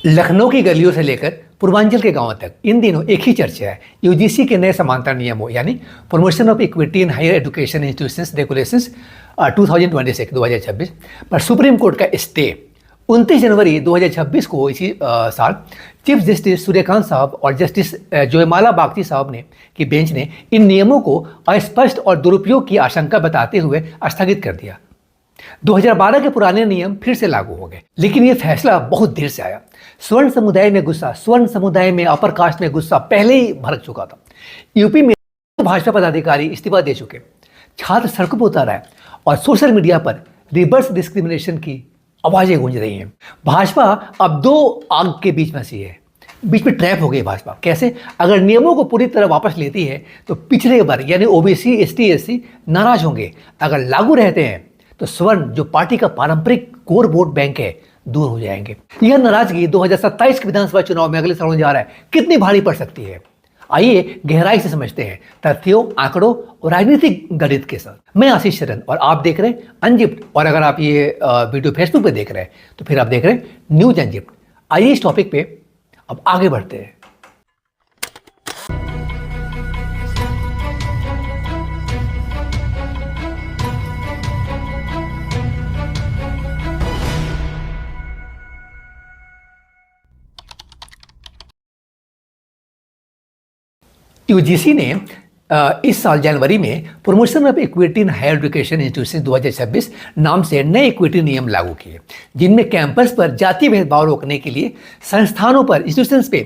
लखनऊ की गलियों से लेकर पूर्वांचल के गांवों तक इन दिनों एक ही चर्चा है, यूजीसी के नए समांतर नियमों यानी promotion of equity in higher education institutions regulations 2026 पर सुप्रीम कोर्ट का स्टे 29 जनवरी 2026 को इसी साल चीफ जस्टिस सूर्यकांत साहब और जस्टिस जोयमाला बागची साहब ने की बेंच ने इन नियमों को अस्पष्ट और दुरुपयोग की आशंका बताते हुए स्थगित कर दिया। 2012 के पुराने नियम फिर से लागू हो गए, लेकिन ये फैसला बहुत देर से आया। स्वर्ण समुदाय में गुस्सा, स्वर्ण समुदाय में अपर कास्ट में गुस्सा पहले ही भड़क चुका था। यूपी में भाजपा पदाधिकारी इस्तीफा दे चुके, छात्र सड़कों पर उतर आए और सोशल मीडिया पर रिवर्स डिस्क्रिमिनेशन की आवाजें गूंज रही हैं। भाजपा अब दो आग के बीच में सी है, बीच में ट्रैप हो गई भाजपा। कैसे? अगर नियमों को पूरी तरह वापस लेती है तो पिछड़े वर्ग यानी ओबीसी, एसटी, एससी नाराज होंगे। अगर लागू रहते हैं तो स्वर्ण जो पार्टी का पारंपरिक कोर वोट बैंक है दूर हो जाएंगे। यह नाराजगी 2027 के विधानसभा चुनाव में अगले साल होने जा रहा है, कितनी भारी पड़ सकती है? आइए गहराई से समझते हैं तथ्यों, आंकड़ों और राजनीतिक गणित के साथ। मैं आशीष शरण और आप देख रहे हैं अनजिप्ट। और अगर आप ये वीडियो फेसबुक पे देख रहे हैं तो फिर आप देख रहे हैं न्यूज अनजिप्ट। आइए इस टॉपिक पे अब आगे बढ़ते हैं। यूजीसी ने इस साल जनवरी में promotion of equity in higher education institution 2026 नाम से नए इक्विटी नियम लागू किए, जिनमें कैंपस पर जातीय भेदभाव रोकने के लिए संस्थानों पर, इंस्टीट्यूशंस पे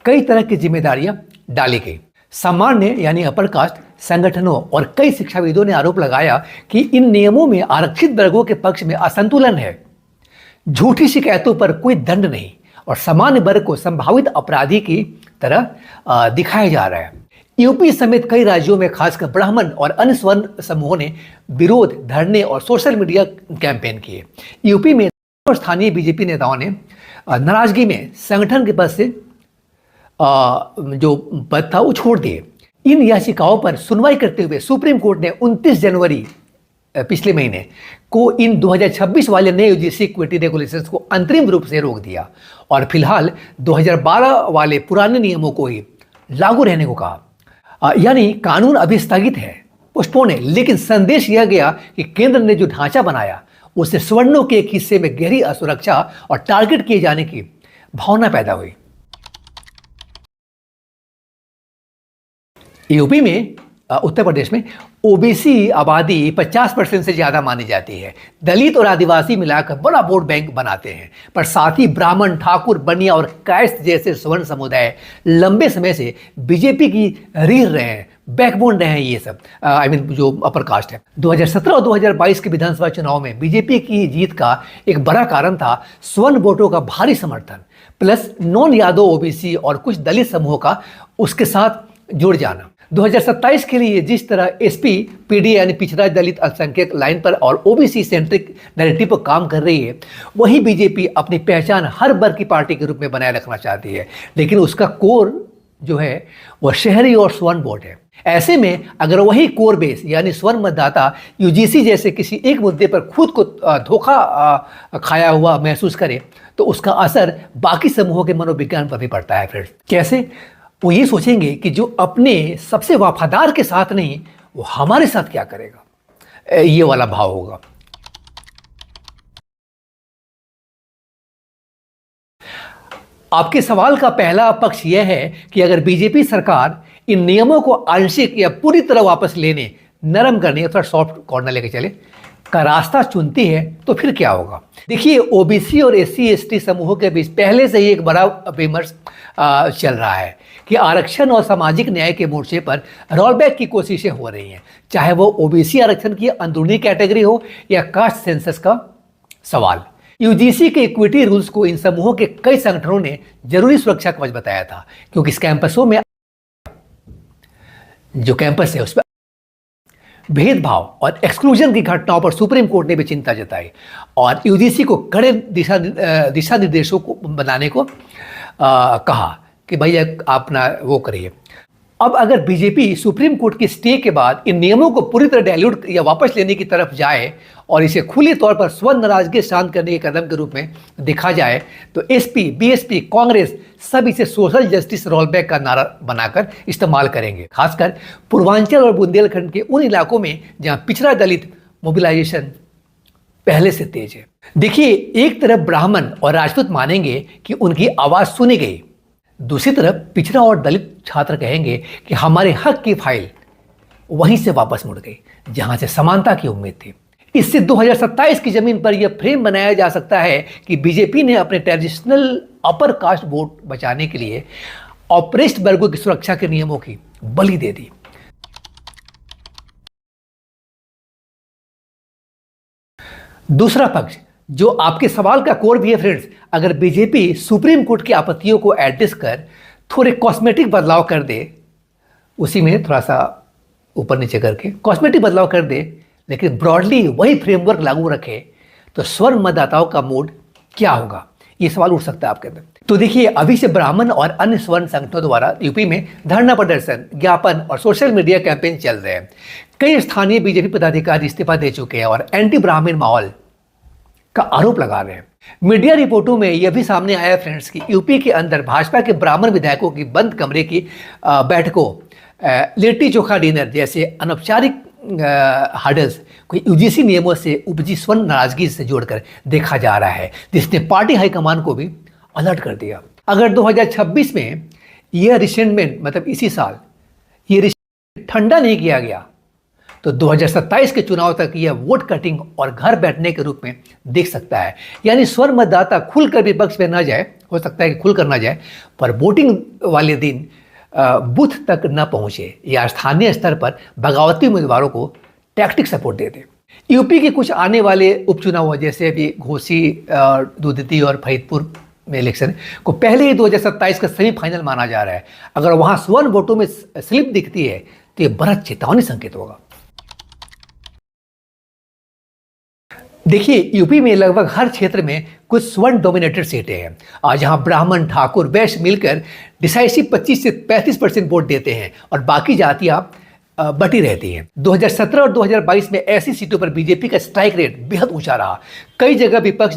कई तरह की जिम्मेदारियां डाली गई। सामान्य यानी अपर कास्ट संगठनों और कई शिक्षाविदों ने आरोप लगाया कि इन नियमों में आरक्षित वर्गों के पक्ष में असंतुलन है, झूठी शिकायतों पर कोई दंड नहीं और सामान्य वर्ग को संभावित अपराधी की तरह दिखाया जा रहा है। यूपी समेत कई राज्यों में खासकर ब्राह्मण और अन्य स्वर्ण समूहों ने विरोध, धरने और सोशल मीडिया कैंपेन किए। यूपी में स्थानीय बीजेपी नेताओं ने नाराजगी में संगठन के पद से जो पद था वो छोड़ दिए। इन याचिकाओं पर सुनवाई करते हुए सुप्रीम कोर्ट ने 29 जनवरी पिछले महीने को इन 2026 वाले नए यूजीसी इक्विटी रेगुलेशंस को अंतरिम रूप से रोक दिया और फिलहाल 2012 वाले पुराने नियमों को ही लागू रहने को कहा। यानी कानून अभी स्थगित है, पोस्टपोन है, लेकिन संदेश यह गया कि केंद्र ने जो ढांचा बनाया उससे सवर्णों के एक हिस्से में गहरी असुरक्षा और टारगेट किए जाने की भावना पैदा हुई। यूपी में, उत्तर प्रदेश में ओबीसी आबादी 50% से ज़्यादा मानी जाती है। दलित और आदिवासी मिलाकर बड़ा वोट बैंक बनाते हैं, पर साथ ही ब्राह्मण, ठाकुर, बनिया और कायस्थ जैसे स्वर्ण समुदाय लंबे समय से बीजेपी की रीढ़ रहे हैं, बैकबोन रहे हैं। ये सब जो अपर कास्ट है। 2017 और 2022 के विधानसभा चुनाव में बीजेपी की जीत का एक बड़ा कारण था स्वर्ण वोटों का भारी समर्थन प्लस नॉन यादव ओबीसी और कुछ दलित समूहों का उसके साथ जुड़ जाना। 2027 के लिए जिस तरह एसपी पीडी यानी पिछड़ा दलित अल्पसंख्यक लाइन पर और ओबीसी सेंट्रिक नैरेटिव पर काम कर रही है, वही बीजेपी अपनी पहचान हर वर्ग की पार्टी के रूप में बनाए रखना चाहती है, लेकिन उसका कोर जो है वह शहरी और स्वर्ण वोट है। ऐसे में अगर वही कोर बेस यानी स्वर्ण मतदाता यूजीसी जैसे किसी एक मुद्दे पर खुद को धोखा खाया हुआ महसूस करे तो उसका असर बाकी समूहों के मनोविज्ञान पर भी पड़ता है। फिर कैसे? वो ये सोचेंगे कि जो अपने सबसे वफादार के साथ नहीं, वो हमारे साथ क्या करेगा, ये वाला भाव होगा। आपके सवाल का पहला पक्ष यह है कि अगर बीजेपी सरकार इन नियमों को आंशिक या पूरी तरह वापस लेने, नरम करने या थोड़ा सॉफ्ट कॉर्नर लेके चले का रास्ता चुनती है तो फिर क्या होगा? देखिए, ओबीसी और एससी एसटी समूहों के बीच पहले से ही एक बड़ा विमर्श चल रहा है कि आरक्षण और सामाजिक न्याय के मोर्चे पर रोलबैक की कोशिशें हो रही हैं, चाहे वो ओबीसी आरक्षण की अंदरूनी कैटेगरी हो या कास्ट सेंसस का सवाल। यूजीसी के इक्विटी रूल्स को इन समूहों के कई संगठनों ने जरूरी सुरक्षा कवच बताया था, क्योंकि इस कैंपसों में जो कैंपस है उस पर भेदभाव और एक्सक्लूजन की घटनाओं पर सुप्रीम कोर्ट ने भी चिंता जताई और यूजीसी को कड़े दिशा निर्देशों को बनाने को कहा कि भाई आप ना वो करिए। अब अगर बीजेपी सुप्रीम कोर्ट की स्टे के बाद इन नियमों को पूरी तरह डाइल्यूट या वापस लेने की तरफ जाए और इसे खुले तौर पर स्व नाराजगी शांत करने के कदम के रूप में देखा जाए तो एसपी, बीएसपी, कांग्रेस सब इसे सोशल जस्टिस रोलबैक का नारा बनाकर इस्तेमाल करेंगे, खासकर पूर्वांचल और बुंदेलखंड के उन इलाकों में जहां पिछड़ा दलित मोबिलाइजेशन पहले से तेज है। देखिए, एक तरफ ब्राह्मण और राजपूत मानेंगे कि उनकी आवाज सुनी गई, दूसरी तरफ पिछड़ा और दलित छात्र कहेंगे कि हमारे हक की फाइल वहीं से वापस मुड़ गई जहां से समानता की उम्मीद थी। इससे 2027 की जमीन पर यह फ्रेम बनाया जा सकता है कि बीजेपी ने अपने ट्रेडिशनल अपर कास्ट वोट बचाने के लिए ऑपरेस्ट वर्गों की सुरक्षा के नियमों की बलि दे दी। दूसरा पक्ष जो आपके सवाल का कोर भी है फ्रेंड्स, अगर बीजेपी सुप्रीम कोर्ट की आपत्तियों को एडजस्ट कर थोड़े कॉस्मेटिक बदलाव कर दे, उसी में थोड़ा सा ऊपर नीचे करके कॉस्मेटिक बदलाव कर दे, लेकिन ब्रॉडली वही फ्रेमवर्क लागू रखे, तो स्वर्ण मतदाताओं का मूड क्या होगा, ये सवाल उठ सकता है आपके अंदर। तो देखिए, अभी से ब्राह्मण और अन्य स्वर्ण संगठनों द्वारा यूपी में धरना प्रदर्शन, ज्ञापन और सोशल मीडिया कैंपेन चल रहे हैं। कई स्थानीय बीजेपी पदाधिकारी इस्तीफा दे चुके हैं और एंटी ब्राह्मण माहौल का आरोप लगा रहे हैं। मीडिया रिपोर्टों में यह भी सामने आया फ्रेंड्स कि यूपी के अंदर भाजपा के ब्राह्मण विधायकों की बंद कमरे की बैठकों, लिट्टी चोखा डिनर जैसे अनौपचारिक हर्डल्स को यूजीसी नियमों से उपजी स्वर्ण नाराजगी से जोड़कर देखा जा रहा है, जिसने पार्टी हाईकमान को भी अलर्ट कर दिया। अगर 2026 में यह रिसेंटमेंट, मतलब इसी साल ये रिसेंटमेंट ठंडा नहीं किया गया, तो 2027 के चुनाव तक यह वोट कटिंग और घर बैठने के रूप में दिख सकता है। यानी स्वर्ण मतदाता खुलकर विपक्ष में न जाए, हो सकता है कि खुलकर न जाए, पर वोटिंग वाले दिन बूथ तक न पहुंचे या स्थानीय स्तर पर बगावती उम्मीदवारों को टैक्टिक सपोर्ट दे दे। यूपी के कुछ आने वाले उपचुनाव जैसे अभी घोसी, दूधती और फरीदपुर में इलेक्शन को पहले ही 2027 का सेमीफाइनल माना जा रहा है। अगर वहां स्वर्ण वोटों में स्लिप दिखती है तो ये बड़ा चेतावनी संकेत होगा। देखिए, यूपी में लगभग हर क्षेत्र में कुछ स्वर्ण डोमिनेटेड सीटें हैं, जहां ब्राह्मण, ठाकुर, वैश्य मिलकर डिसाइसिव 25 से 35% वोट देते हैं और बाकी जातियां बटी रहती हैं। 2017 और 2022 में ऐसी सीटों पर बीजेपी का स्ट्राइक रेट बेहद ऊंचा रहा। कई जगह विपक्ष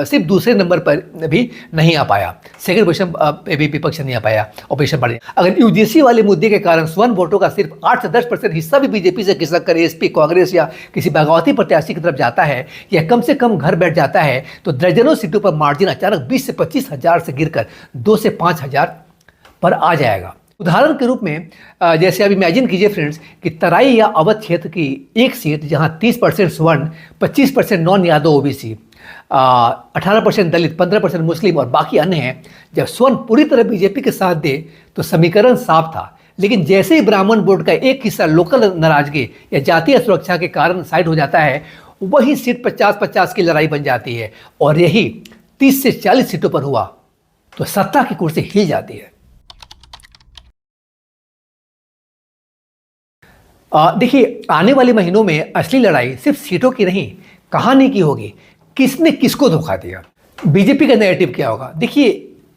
सिर्फ दूसरे नंबर पर भी नहीं आ पाया, सेकंड पोजीशन पे भी विपक्ष नहीं आ पाया ऑपरेशन बढ़े। अगर यूजीसी वाले मुद्दे के कारण स्वर्ण वोटों का सिर्फ 8 से 10% हिस्सा भी बीजेपी से खिसक कर एसपी, कांग्रेस या किसी बगावती प्रत्याशी की तरफ जाता है या कम से कम घर बैठ जाता है, तो दर्जनों सीटों पर मार्जिन अचानक 20 से 25 हजार से गिरकर 2 से 5 हजार पर आ जाएगा। उदाहरण के रूप में जैसे अब इमेजिन कीजिए फ्रेंड्स कि तराई या अवध क्षेत्र की एक सीट जहां 30% स्वर्ण, 25% नॉन यादव ओबीसी, 18% दलित, 15% मुस्लिम और बाकी अन्य हैं। जब स्वर्ण पूरी तरह बीजेपी के साथ दे तो समीकरण साफ था, लेकिन जैसे ही ब्राह्मण वोट का एक हिस्सा लोकल नाराजगी या जातीय सुरक्षा के कारण साइड हो जाता है, वही सीट 50-50 की लड़ाई बन जाती है और यही 30 से 40 सीटों पर हुआ तो सत्ता की कुर्सी हिल जाती है। देखिए, आने वाले महीनों में असली लड़ाई सिर्फ सीटों की नहीं, कहानी की होगी। किसने किसको धोखा दिया, बीजेपी का नैरेटिव क्या होगा। देखिए,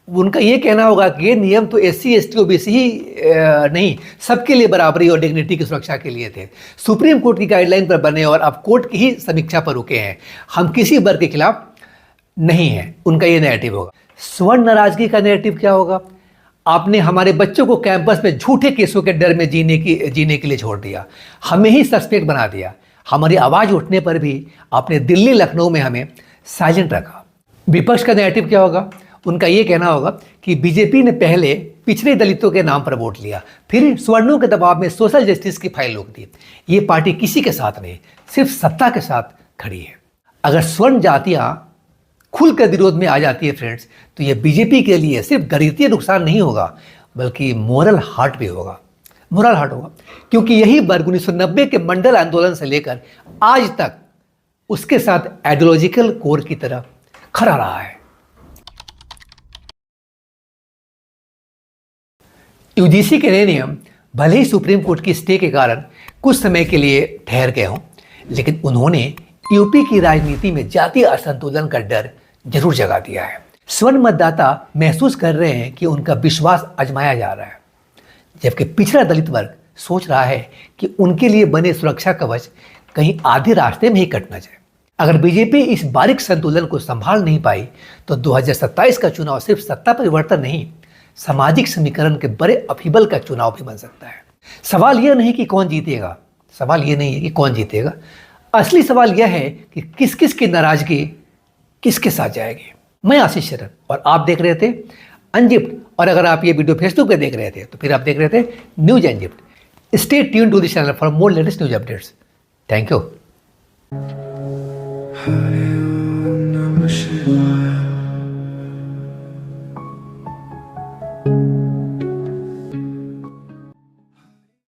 उनका ये कहना होगा कि ये नियम तो एससी, एसटी, ओबीसी ही नहीं, सबके लिए बराबरी और डिग्निटी की सुरक्षा के लिए थे, सुप्रीम कोर्ट की गाइडलाइन पर बने और अब कोर्ट की ही समीक्षा पर रुके हैं, हम किसी वर्ग के खिलाफ नहीं हैं, उनका ये नैरेटिव होगा। स्वर्ण नाराजगी का नैरेटिव क्या होगा, आपने हमारे बच्चों को कैंपस में झूठे केसों के डर में जीने के लिए छोड़ दिया, हमें ही सस्पेक्ट बना दिया, हमारी आवाज़ उठने पर भी आपने दिल्ली, लखनऊ में हमें साइलेंट रखा। विपक्ष का नैरेटिव क्या होगा, उनका ये कहना होगा कि बीजेपी ने पहले पिछड़े दलितों के नाम पर वोट लिया, फिर स्वर्णों के दबाव में सोशल जस्टिस की फाइल रोक दी। ये पार्टी किसी के साथ नहीं, सिर्फ सत्ता के साथ खड़ी है। अगर स्वर्ण जातियाँ खुलकर विरोध में आ जाती है फ्रेंड्स, तो ये बीजेपी के लिए सिर्फ गणितीय नुकसान नहीं होगा, बल्कि मोरल हार्ट भी होगा, मोरल हार्ट होगा, क्योंकि यही वर्ग 1990 के मंडल आंदोलन से लेकर आज तक उसके साथ आइडियोलॉजिकल कोर की तरह खड़ा रहा है। यूजीसी के नए नियम भले ही सुप्रीम कोर्ट की स्टे के कारण कुछ समय के लिए ठहर गए हों, लेकिन उन्होंने यूपी की राजनीति में जातीय असंतुलन का डर जरूर जगा दिया है। स्वर्ण मतदाता महसूस कर रहे हैं कि उनका विश्वास आजमाया जा रहा है, जबकि पिछड़ा दलित वर्ग सोच रहा है कि उनके लिए बने सुरक्षा कवच कहीं आधे रास्ते में ही कट न जाए। अगर बीजेपी इस बारीक संतुलन को संभाल नहीं पाई तो 2027 का चुनाव सिर्फ सत्ता परिवर्तन नहीं, सामाजिक समीकरण के बड़े अपहीबल का चुनाव भी बन सकता है। सवाल यह नहीं कि कौन जीतेगा, सवाल यह नहीं है कि कौन जीतेगा, असली सवाल यह है कि किस किस की नाराजगी किसके साथ जाएगी। मैं आशीष शरण और आप देख रहे थे अनजिप्ट, और अगर आप ये वीडियो फेसबुक पे देख रहे थे तो फिर आप देख रहे थे न्यूज अनजिप्ट। Stay tune to this channel for more latest news updates. Thank you.